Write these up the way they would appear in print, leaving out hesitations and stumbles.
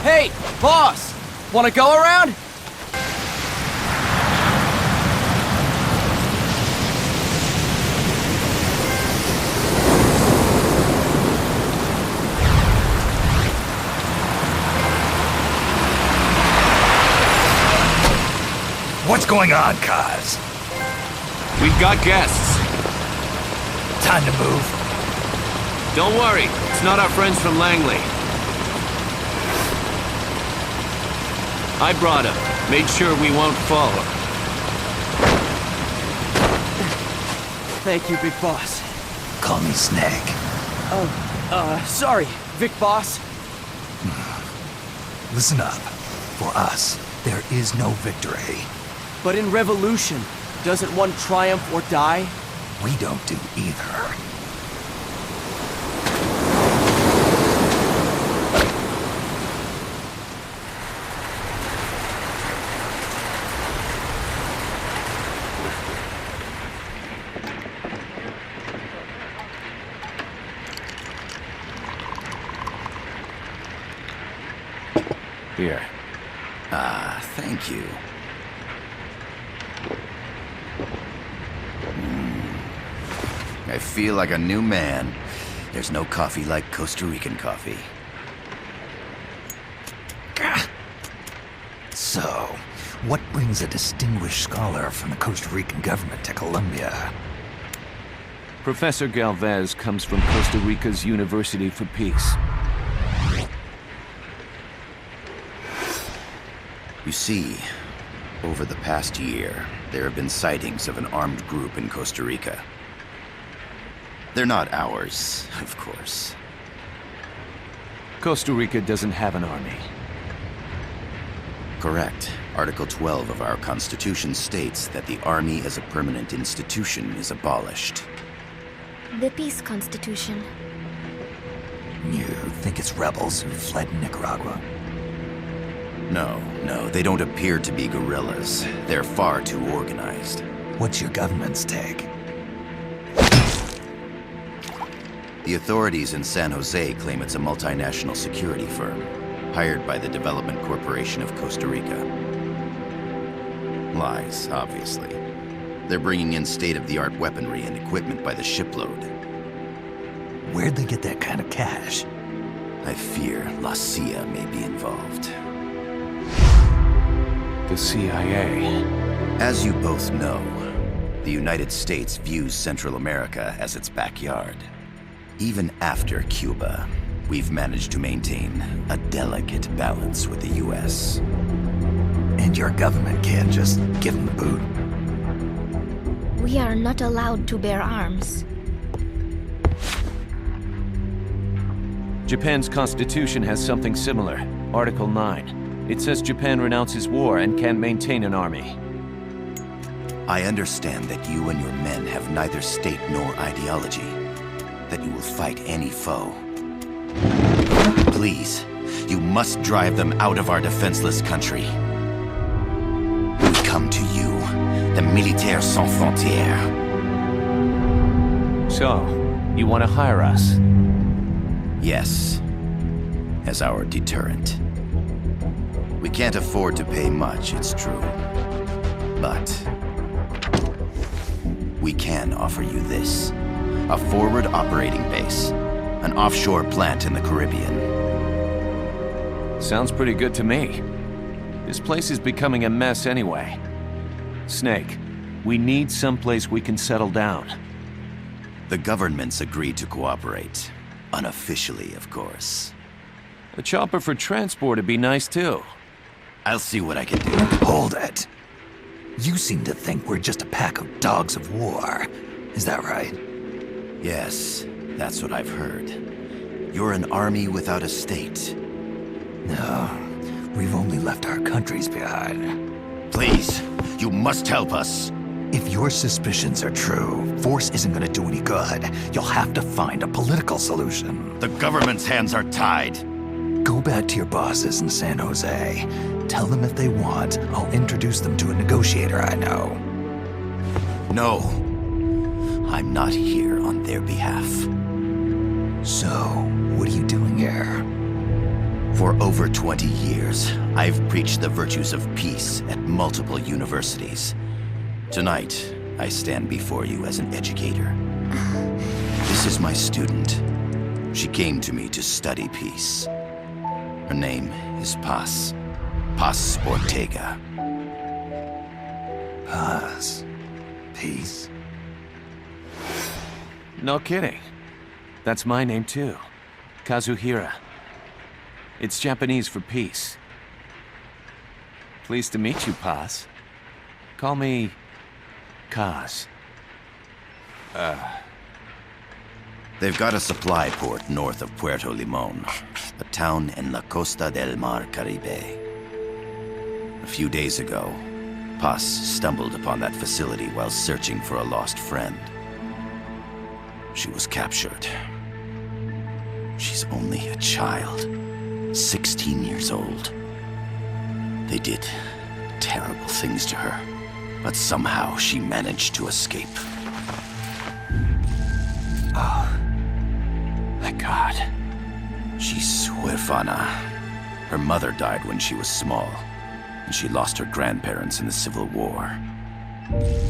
Hey, boss! Wanna go around? What's going on, Kaz? We've got guests. Time to move. Don't worry, it's not our friends from Langley. I brought him. Made sure we won't fall. Thank you, Big Boss. Call me Snake. Sorry, Vic Boss. Listen up. For us, there is no victory. But in revolution, doesn't one triumph or die? We don't do either. Here. Thank you. I feel like a new man. There's no coffee like Costa Rican coffee. So, what brings a distinguished scholar from the Costa Rican government to Colombia? Professor Galvez comes from Costa Rica's University for Peace. You see, over the past year, there have been sightings of an armed group in Costa Rica. They're not ours, of course. Costa Rica doesn't have an army. Correct. Article 12 of our Constitution states that the Army as a permanent institution is abolished. The Peace Constitution. You think it's rebels who fled Nicaragua? No, they don't appear to be guerrillas. They're far too organized. What's your government's take? The authorities in San Jose claim it's a multinational security firm, hired by the Development Corporation of Costa Rica. Lies, obviously. They're bringing in state-of-the-art weaponry and equipment by the shipload. Where'd they get that kind of cash? I fear La CIA may be involved. The CIA. As you both know, the United States views Central America as its backyard. Even after Cuba, we've managed to maintain a delicate balance with the US. And your government can't just give them the boot? We are not allowed to bear arms. Japan's constitution has something similar. Article 9. It says Japan renounces war and can't maintain an army. I understand that you and your men have neither state nor ideology. That you will fight any foe. Please, you must drive them out of our defenseless country. We come to you, the Militaires Sans Frontières. So, you want to hire us? Yes, as our deterrent. We can't afford to pay much, it's true. But we can offer you this. A forward operating base. An offshore plant in the Caribbean. Sounds pretty good to me. This place is becoming a mess anyway. Snake, we need someplace we can settle down. The government's agreed to cooperate. Unofficially, of course. A chopper for transport would be nice too. I'll see what I can do. Hold it. You seem to think we're just a pack of dogs of war. Is that right? Yes, that's what I've heard. You're an army without a state. No, we've only left our countries behind. Please, you must help us. If your suspicions are true, force isn't gonna do any good. You'll have to find a political solution. The government's hands are tied. Go back to your bosses in San Jose. Tell them if they want, I'll introduce them to a negotiator I know. No. I'm not here on their behalf. So, what are you doing here? For over 20 years, I've preached the virtues of peace at multiple universities. Tonight, I stand before you as an educator. This is my student. She came to me to study peace. Her name is Paz. Paz Ortega. Paz. Peace? No kidding. That's my name too. Kazuhira. It's Japanese for peace. Pleased to meet you, Paz. Call me Kaz. They've got a supply port north of Puerto Limon, a town in la Costa del Mar Caribe. A few days ago, Paz stumbled upon that facility while searching for a lost friend. She was captured. She's only a child, 16 years old. They did terrible things to her, but somehow she managed to escape. Oh, thank God. She's huérfana. Her mother died when she was small, and she lost her grandparents in the Civil War.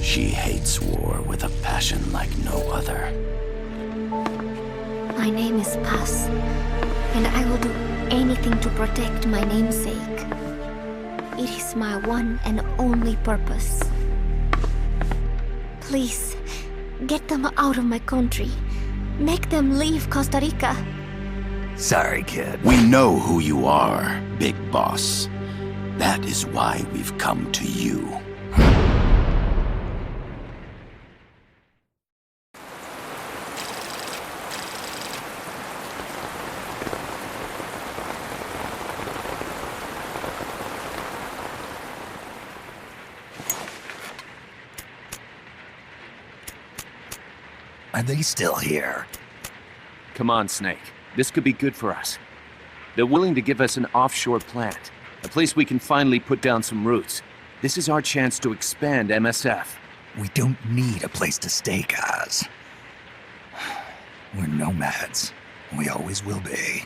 She hates war with a passion like no other. My name is Paz, and I will do anything to protect my namesake. It is my one and only purpose. Please, get them out of my country. Make them leave Costa Rica. Sorry, kid. We know who you are, Big Boss. That is why we've come to you. Are they still here? Come on, Snake. This could be good for us. They're willing to give us an offshore plant, a place we can finally put down some roots. This is our chance to expand MSF. We don't need a place to stay, Kaz. We're nomads. We always will be.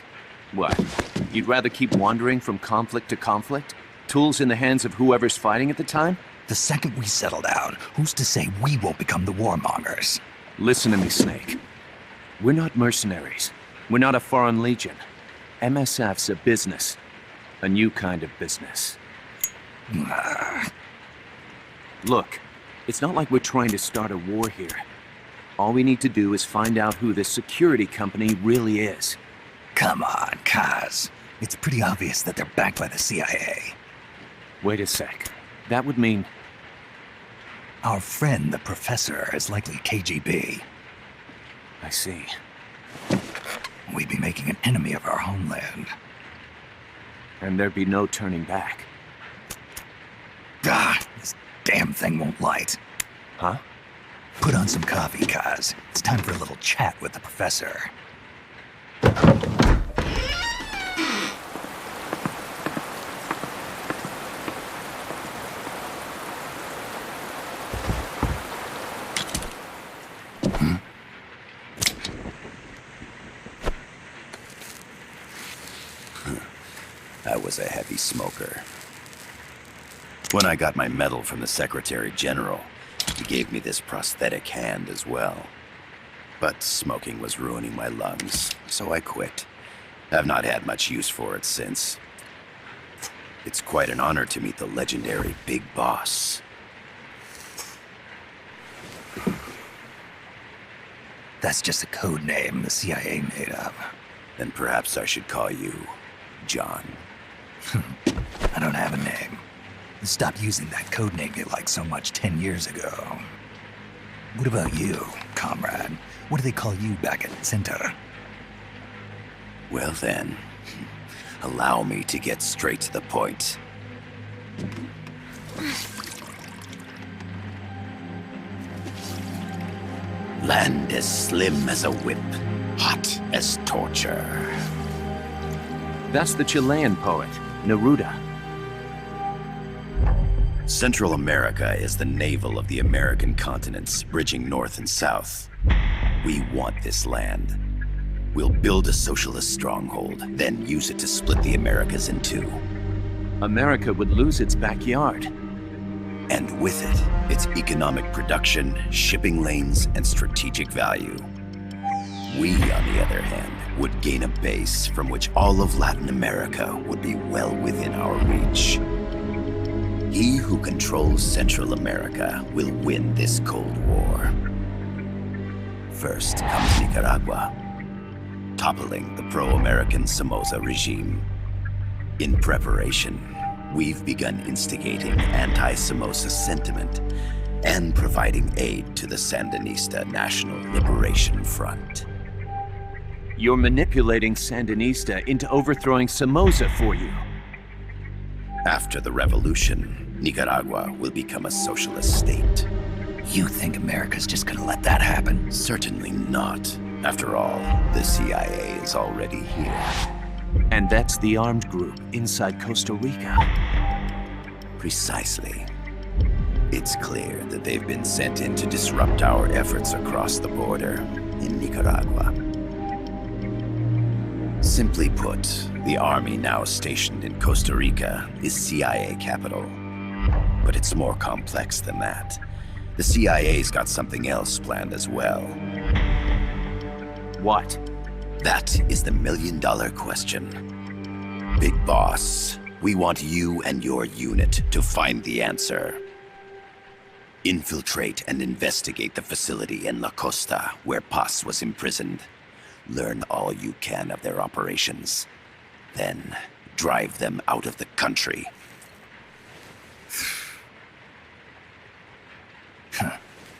What? You'd rather keep wandering from conflict to conflict? Tools in the hands of whoever's fighting at the time? The second we settle down, who's to say we won't become the warmongers? Listen to me, Snake. We're not mercenaries. We're not a foreign legion. MSF's a business. A new kind of business. Look, it's not like we're trying to start a war here. All we need to do is find out who this security company really is. Come on, Kaz. It's pretty obvious that they're backed by the CIA. Wait a sec. That would mean... Our friend, the professor, is likely KGB. I see. We'd be making an enemy of our homeland. And there'd be no turning back. Ah, this damn thing won't light. Huh? Put on some coffee, Kaz. It's time for a little chat with the professor. I was a heavy smoker. When I got my medal from the Secretary General, he gave me this prosthetic hand as well. But smoking was ruining my lungs, so I quit. I've not had much use for it since. It's quite an honor to meet the legendary Big Boss. That's just a code name the CIA made up. Then perhaps I should call you John. I don't have a name. Stop using that code name you liked so much 10 years ago. What about you, comrade? What do they call you back at Center? Well then, allow me to get straight to the point. Land as slim as a whip, hot as torture. That's the Chilean poet, Neruda. Central America is the navel of the American continents, bridging north and south. We want this land. We'll build a socialist stronghold, then use it to split the Americas in two. America would lose its backyard. And with it, its economic production, shipping lanes, and strategic value. We, on the other hand, would gain a base from which all of Latin America would be well within our reach. He who controls Central America will win this Cold War. First comes Nicaragua, toppling the pro-American Somoza regime. In preparation, we've begun instigating anti-Somoza sentiment and providing aid to the Sandinista National Liberation Front. You're manipulating Sandinista into overthrowing Somoza for you. After the revolution, Nicaragua will become a socialist state. You think America's just gonna let that happen? Certainly not. After all, the CIA is already here. And that's the armed group inside Costa Rica. Precisely. It's clear that they've been sent in to disrupt our efforts across the border in Nicaragua. Simply put, the army now stationed in Costa Rica is CIA capital. But it's more complex than that. The CIA's got something else planned as well. What? That is the million-dollar question. Big Boss, we want you and your unit to find the answer. Infiltrate and investigate the facility in La Costa where Paz was imprisoned. Learn all you can of their operations. Then, drive them out of the country.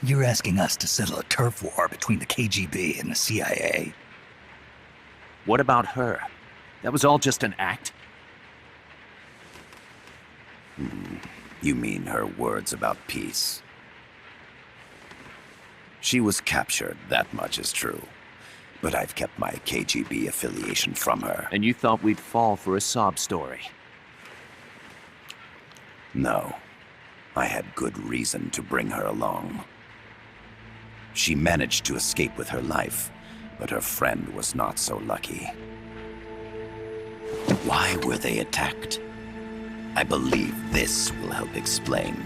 You're asking us to settle a turf war between the KGB and the CIA? What about her? That was all just an act? You mean her words about peace? She was captured, that much is true. But I've kept my KGB affiliation from her. And you thought we'd fall for a sob story? No. I had good reason to bring her along. She managed to escape with her life, but her friend was not so lucky. Why were they attacked? I believe this will help explain.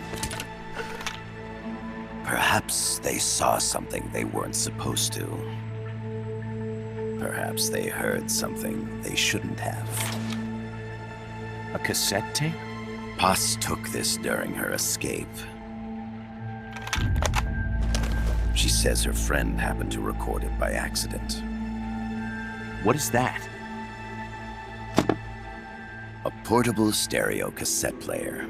Perhaps they saw something they weren't supposed to. Perhaps they heard something they shouldn't have. A cassette tape? Paz took this during her escape. She says her friend happened to record it by accident. What is that? A portable stereo cassette player.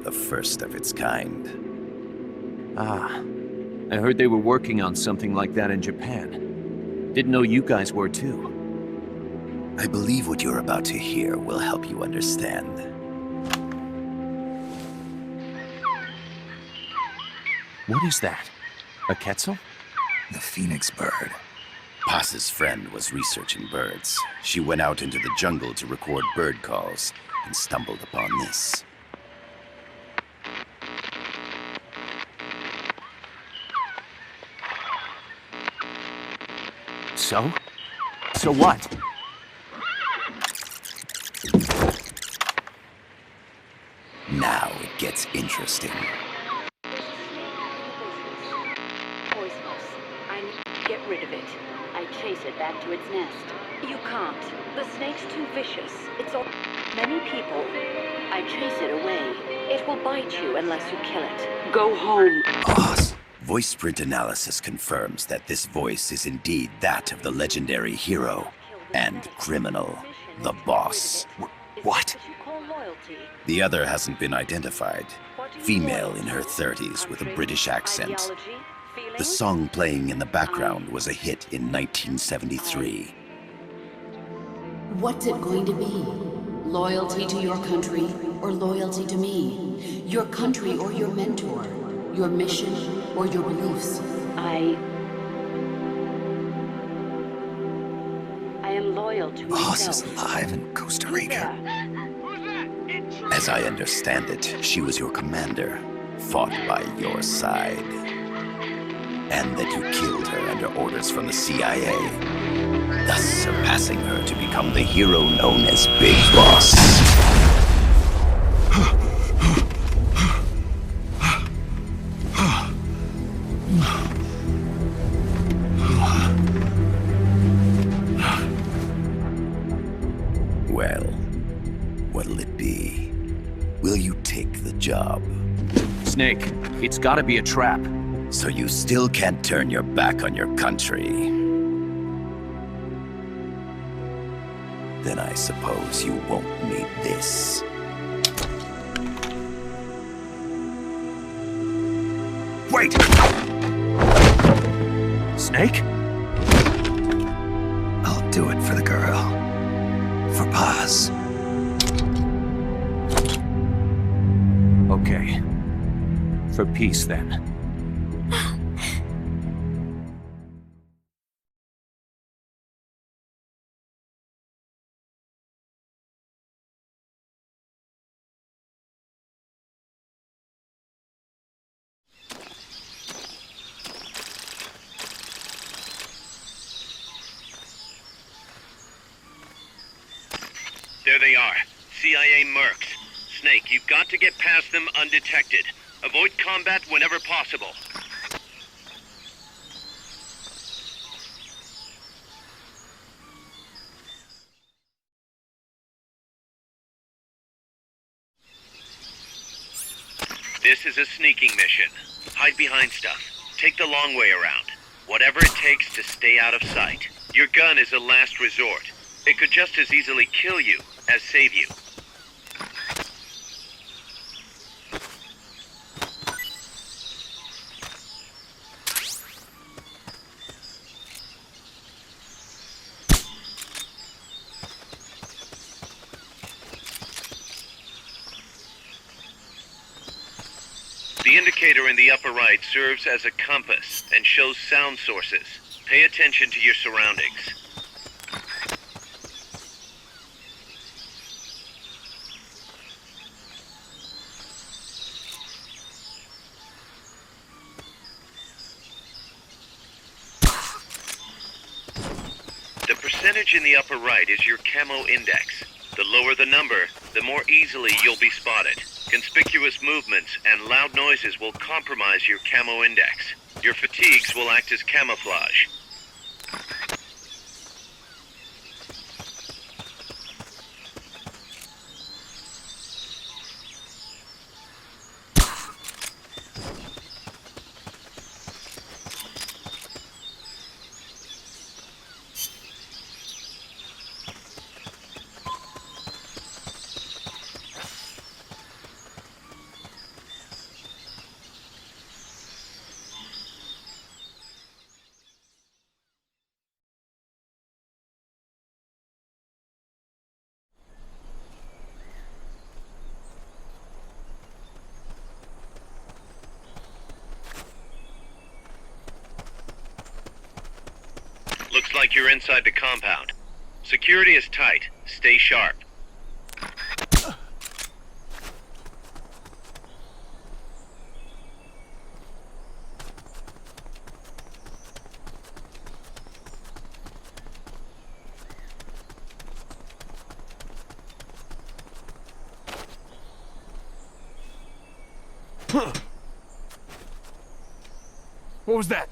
The first of its kind. Ah, I heard they were working on something like that in Japan. Didn't know you guys were too. I believe what you're about to hear will help you understand. What is that? A quetzal? The phoenix bird. Paz's friend was researching birds. She went out into the jungle to record bird calls and stumbled upon this. So? So what? Now it gets interesting. Poisonous. I need to get rid of it. I chase it back to its nest. You can't. The snake's too vicious. It's all many people. I chase it away. It will bite you unless you kill it. Go home. Boss. Voice print analysis confirms that this voice is indeed that of the legendary hero and criminal, the boss. What? The other hasn't been identified. Female in her 30s with a British accent. The song playing in the background was a hit in 1973. What's it going to be? Loyalty to your country or loyalty to me? Your country or your mentor? Your mission or your beliefs? I am loyal to Boss myself. is alive in Costa Rica. As I understand it, she was your commander, fought by your side. And that you killed her under orders from the CIA, thus surpassing her to become the hero known as Big Boss. Well, what'll it be? Will you take the job? Snake, it's gotta be a trap. So you still can't turn your back on your country? Then I suppose you won't need this. Wait! Snake? I'll do it for the girl. For Paz. Okay. For peace, then. There they are. CIA mercs. Snake, you've got to get past them undetected. Avoid combat whenever possible. This is a sneaking mission. Hide behind stuff. Take the long way around. Whatever it takes to stay out of sight. Your gun is a last resort. It could just as easily kill you as save you. The indicator in the upper right serves as a compass and shows sound sources. Pay attention to your surroundings. The percentage in the upper right is your camo index. The lower the number, the more easily you'll be spotted. Conspicuous movements and loud noises will compromise your camo index. Your fatigues will act as camouflage. Looks like you're inside the compound. Security is tight. Stay sharp. What was that?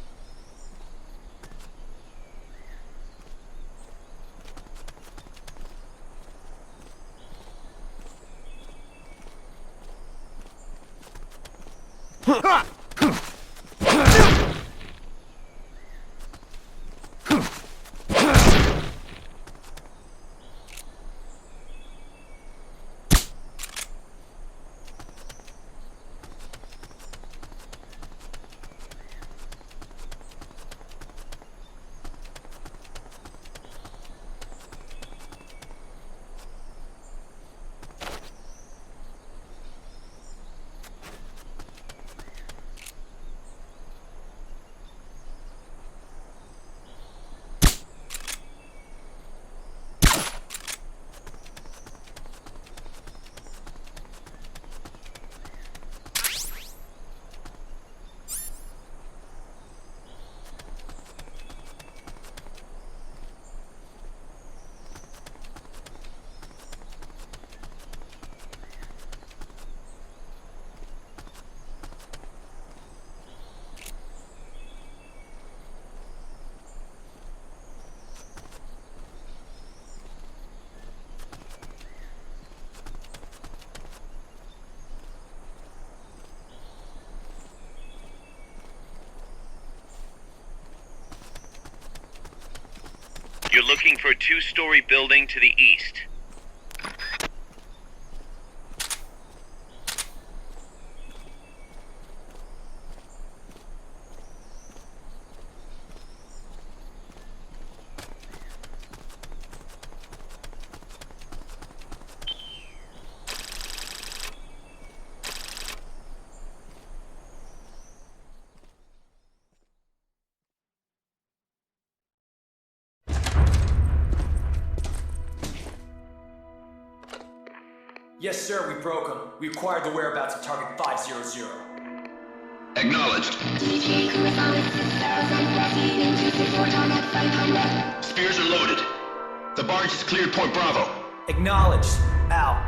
You're looking for a two-story building to the east. Yes, sir, we broke them. We acquired the whereabouts of target 500. Acknowledged. Spears are loaded. The barge has cleared Point Bravo. Acknowledged. Out.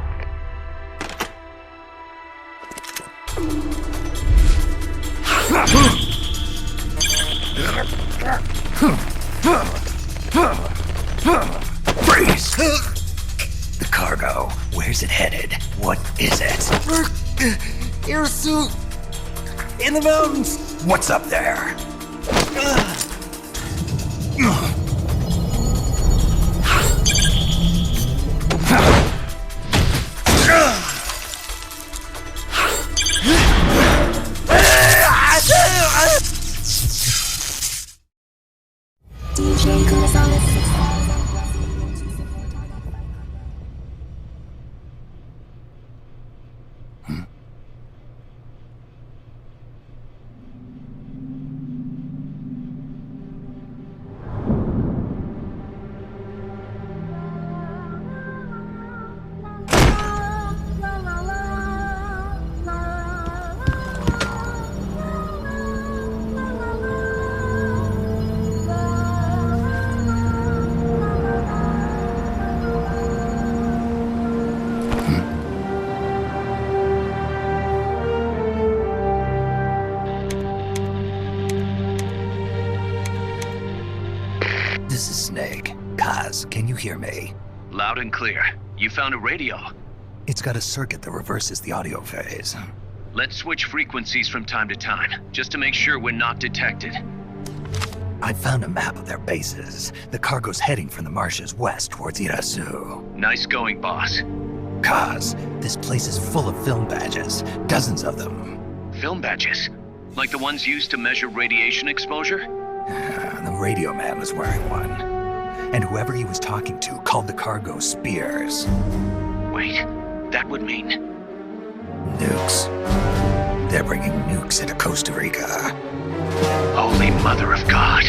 Freeze! The cargo. Where's it headed? What is it? Air suit! In the mountains! What's up there? This is Snake. Kaz, can you hear me? Loud and clear. You found a radio. It's got a circuit that reverses the audio phase. Let's switch frequencies from time to time, just to make sure we're not detected. I found a map of their bases. The cargo's heading from the marshes west towards Irasu. Nice going, boss. Kaz, this place is full of film badges. Dozens of them. Film badges? Like the ones used to measure radiation exposure? The radio man was wearing one. And whoever he was talking to called the cargo spears. Wait, that would mean... Nukes. They're bringing nukes into Costa Rica. Holy Mother of God.